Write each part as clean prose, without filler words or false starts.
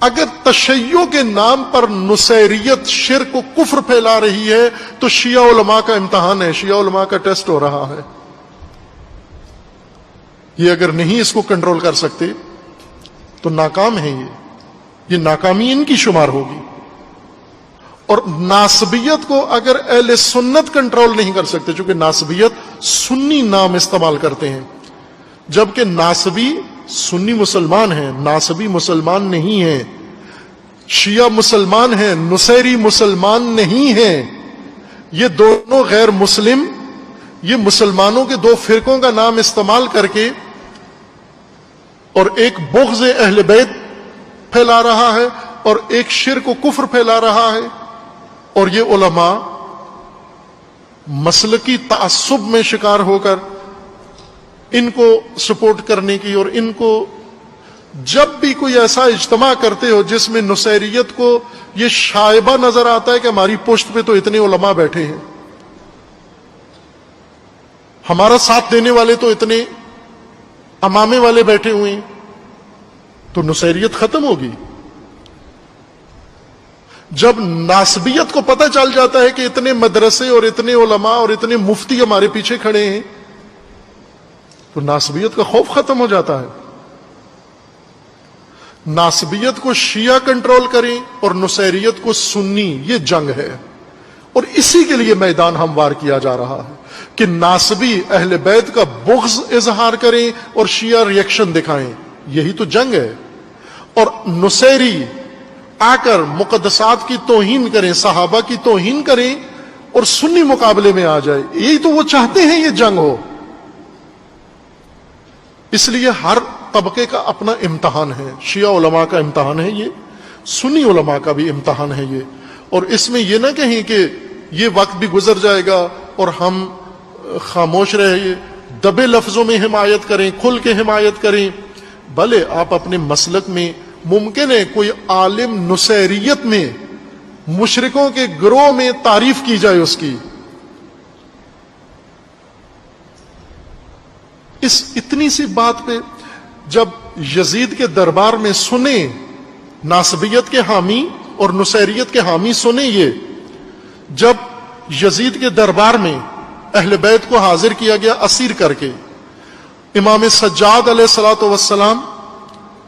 اگر تشیع کے نام پر نصیریت شرک و کفر پھیلا رہی ہے تو شیعہ علماء کا امتحان ہے، شیعہ علماء کا ٹیسٹ ہو رہا ہے. یہ اگر نہیں اس کو کنٹرول کر سکتے تو ناکام ہے، یہ ناکامی ان کی شمار ہوگی. اور ناسبیت کو اگر اہل سنت کنٹرول نہیں کر سکتے، چونکہ ناسبیت سنی نام استعمال کرتے ہیں، جبکہ ناسبی سنی مسلمان ہیں، ناسبی مسلمان نہیں ہیں. شیعہ مسلمان ہیں، نصیری مسلمان نہیں ہیں. یہ دونوں غیر مسلم، یہ مسلمانوں کے دو فرقوں کا نام استعمال کر کے اور ایک بغض اہل بیت پھیلا رہا ہے اور ایک شرک و کفر پھیلا رہا ہے. اور یہ علماء مسلکی تعصب میں شکار ہو کر ان کو سپورٹ کرنے کی، اور ان کو جب بھی کوئی ایسا اجتماع کرتے ہو جس میں نصیریت کو یہ شائبہ نظر آتا ہے کہ ہماری پشت پہ تو اتنے علماء بیٹھے ہیں، ہمارا ساتھ دینے والے تو اتنے امامے والے بیٹھے ہوئے ہیں، تو نصیریت ختم ہوگی. جب ناسبیت کو پتہ چل جاتا ہے کہ اتنے مدرسے اور اتنے علماء اور اتنے مفتی ہمارے پیچھے کھڑے ہیں تو ناسبیت کا خوف ختم ہو جاتا ہے. ناسبیت کو شیعہ کنٹرول کریں اور نصیریت کو سنی، یہ جنگ ہے. اور اسی کے لیے میدان ہموار کیا جا رہا ہے کہ ناسبی اہل بیت کا بغض اظہار کریں اور شیعہ ریئیکشن دکھائیں، یہی تو جنگ ہے. اور نصیری آ کر مقدسات کی توہین کریں، صحابہ کی توہین کریں اور سنی مقابلے میں آ جائے، یہی تو وہ چاہتے ہیں یہ جنگ ہو. اس لیے ہر طبقے کا اپنا امتحان ہے. شیعہ علماء کا امتحان ہے یہ، سنی علماء کا بھی امتحان ہے یہ. اور اس میں یہ نہ کہیں کہ یہ وقت بھی گزر جائے گا اور ہم خاموش رہے، دبے لفظوں میں حمایت کریں، کھل کے حمایت کریں. بھلے آپ اپنے مسلک میں ممکن ہے کوئی عالم نصیریت میں مشرکوں کے گروہ میں تعریف کی جائے اس کی، اس اتنی سی بات پہ جب یزید کے دربار میں سنیں، ناسبیت کے حامی اور نصیریت کے حامی سنیں، یہ جب یزید کے دربار میں اہل بیت کو حاضر کیا گیا اسیر کر کے، امام سجاد علیہ الصلوۃ والسلام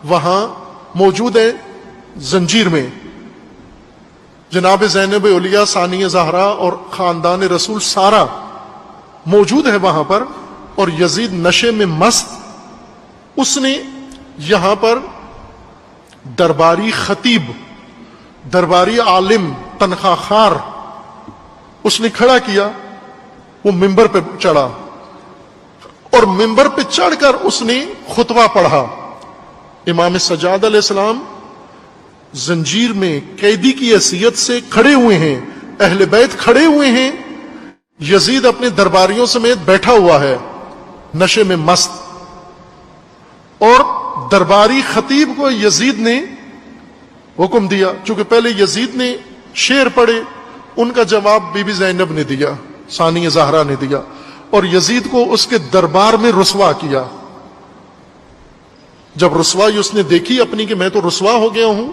وہاں موجود ہے زنجیر میں، جناب زینب اولیاء ثانیہ زہرا اور خاندان رسول سارا موجود ہے وہاں پر، اور یزید نشے میں مست. اس نے یہاں پر درباری خطیب، درباری عالم، تنخواہ خار اس نے کھڑا کیا، وہ ممبر پہ چڑھا اور ممبر پہ چڑھ کر اس نے خطبہ پڑھا. امام سجاد علیہ السلام زنجیر میں قیدی کی حیثیت سے کھڑے ہوئے ہیں، اہل بیت کھڑے ہوئے ہیں، یزید اپنے درباریوں سمیت بیٹھا ہوا ہے نشے میں مست. اور درباری خطیب کو یزید نے حکم دیا، چونکہ پہلے یزید نے شعر پڑھے، ان کا جواب بی بی زینب نے دیا، ثانیہ زہرا نے دیا، اور یزید کو اس کے دربار میں رسوا کیا. جب رسوائی اس نے دیکھی اپنی کہ میں تو رسوا ہو گیا ہوں،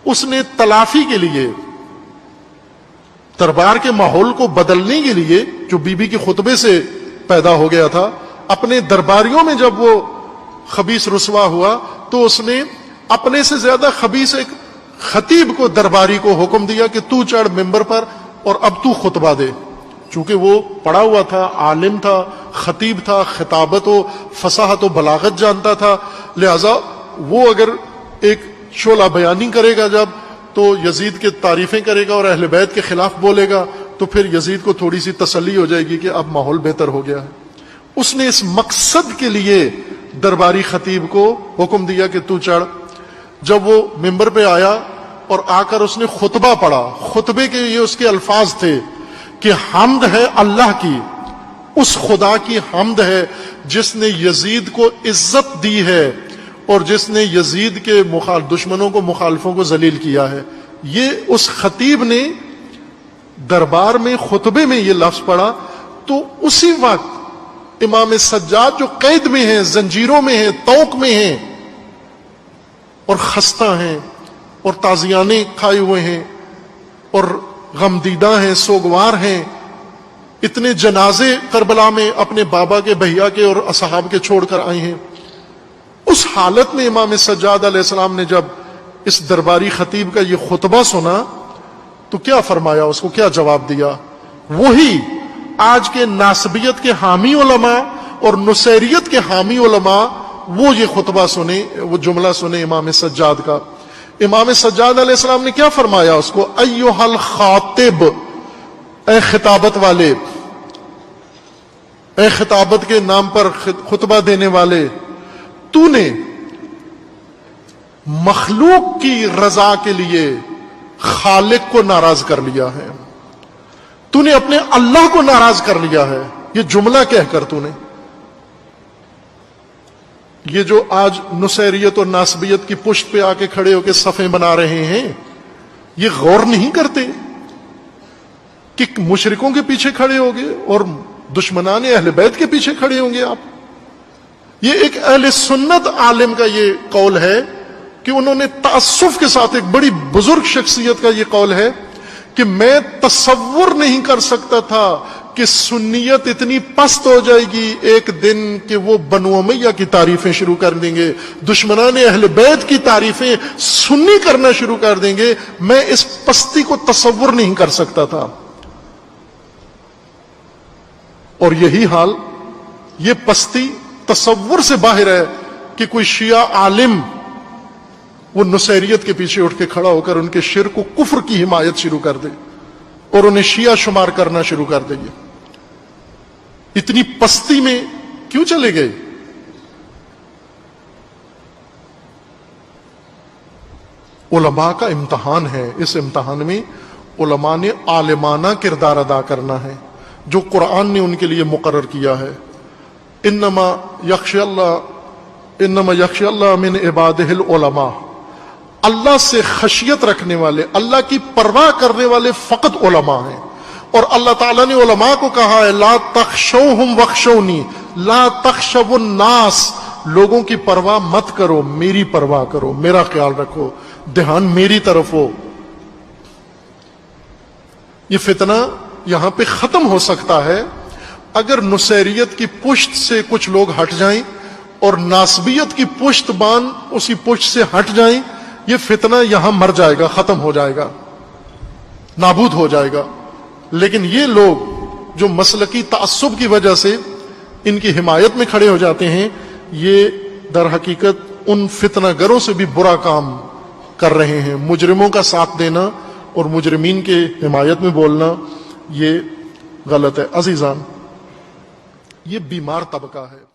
اس نے تلافی کے لیے، دربار کے ماحول کو بدلنے کے لیے جو بی بی کے خطبے سے پیدا ہو گیا تھا، اپنے درباریوں میں جب وہ خبیث رسوا ہوا تو اس نے اپنے سے زیادہ خبیث ایک خطیب کو، درباری کو حکم دیا کہ تو چڑھ ممبر پر اور اب تو خطبہ دے. چونکہ وہ پڑھا ہوا تھا، عالم تھا، خطیب تھا، خطابت و فصاحت و بلاغت جانتا تھا، لہذا وہ اگر ایک شعلہ بیانی کرے گا جب تو یزید کے تعریفیں کرے گا اور اہل بیت کے خلاف بولے گا تو پھر یزید کو تھوڑی سی تسلی ہو جائے گی کہ اب ماحول بہتر ہو گیا ہے. اس نے اس مقصد کے لیے درباری خطیب کو حکم دیا کہ تو چڑھ. جب وہ ممبر پہ آیا اور آ کر اس نے خطبہ پڑھا، خطبے کے یہ اس کے الفاظ تھے کہ حمد ہے اللہ کی، اس خدا کی حمد ہے جس نے یزید کو عزت دی ہے اور جس نے یزید کے دشمنوں کو، مخالفوں کو ذلیل کیا ہے. یہ اس خطیب نے دربار میں خطبے میں یہ لفظ پڑھا تو اسی وقت امام سجاد جو قید میں ہیں، زنجیروں میں ہیں، طوق میں ہیں اور خستہ ہیں اور تازیانے کھائے ہوئے ہیں اور غمدیدہ ہیں، سوگوار ہیں، اتنے جنازے کربلا میں اپنے بابا کے، بھیا کے اور اصحاب کے چھوڑ کر آئے ہیں۔ اس حالت میں امام سجاد علیہ السلام نے جب اس درباری خطیب کا یہ خطبہ سنا تو کیا فرمایا، اس کو کیا جواب دیا؟ وہی آج کے ناسبیت کے حامی علماء اور نصیریت کے حامی علماء وہ یہ خطبہ سنے، وہ جملہ سنے امام سجاد کا۔ امام سجاد علیہ السلام نے کیا فرمایا اس کو؟ ایھا الخاطب، اے خطابت والے، اے خطابت کے نام پر خطبہ دینے والے، تو نے مخلوق کی رضا کے لیے خالق کو ناراض کر لیا ہے، تو نے اپنے اللہ کو ناراض کر لیا ہے۔ یہ جملہ کہہ کر تو نے، یہ جو آج نصیریت اور ناسبیت کی پشت پہ آ کے کھڑے ہو کے صفیں بنا رہے ہیں، یہ غور نہیں کرتے کہ مشرکوں کے پیچھے کھڑے ہوں گے اور دشمنان اہل بیت کے پیچھے کھڑے ہوں گے آپ۔ یہ ایک اہل سنت عالم کا یہ قول ہے کہ انہوں نے تعصف کے ساتھ، ایک بڑی بزرگ شخصیت کا یہ قول ہے کہ میں تصور نہیں کر سکتا تھا کہ سنیت اتنی پست ہو جائے گی ایک دن کہ وہ بنو امیہ کی تعریفیں شروع کر دیں گے، دشمنان اہل بیت کی تعریفیں سنی کرنا شروع کر دیں گے۔ میں اس پستی کو تصور نہیں کر سکتا تھا۔ اور یہی حال، یہ پستی تصور سے باہر ہے کہ کوئی شیعہ عالم وہ نصیریت کے پیچھے اٹھ کے کھڑا ہو کر ان کے شرک و کفر کی حمایت شروع کر دے اور انہیں شیعہ شمار کرنا شروع کر دے۔ اتنی پستی میں کیوں چلے گئے؟ علماء کا امتحان ہے، اس امتحان میں علماء نے عالمانہ کردار ادا کرنا ہے جو قرآن نے ان کے لیے مقرر کیا ہے۔ انما یخشی اللہ من عبادہ العلماء، اللہ سے خشیت رکھنے والے، اللہ کی پرواہ کرنے والے فقط علماء ہیں۔ اور اللہ تعالیٰ نے علماء کو کہا ہے لا تخشوہم واخشونی، لا تخشوا الناس، لوگوں کی پرواہ مت کرو، میری پرواہ کرو، میرا خیال رکھو، دھیان میری طرف ہو۔ یہ فتنہ یہاں پہ ختم ہو سکتا ہے اگر نصیریت کی پشت سے کچھ لوگ ہٹ جائیں اور ناسبیت کی پشت باندھ اسی پشت سے ہٹ جائیں۔ یہ فتنہ یہاں مر جائے گا، ختم ہو جائے گا، نابود ہو جائے گا۔ لیکن یہ لوگ جو مسلکی تعصب کی وجہ سے ان کی حمایت میں کھڑے ہو جاتے ہیں، یہ در حقیقت ان فتنہ گروں سے بھی برا کام کر رہے ہیں۔ مجرموں کا ساتھ دینا اور مجرمین کے حمایت میں بولنا یہ غلط ہے۔ عزیزان، یہ بیمار طبقہ ہے۔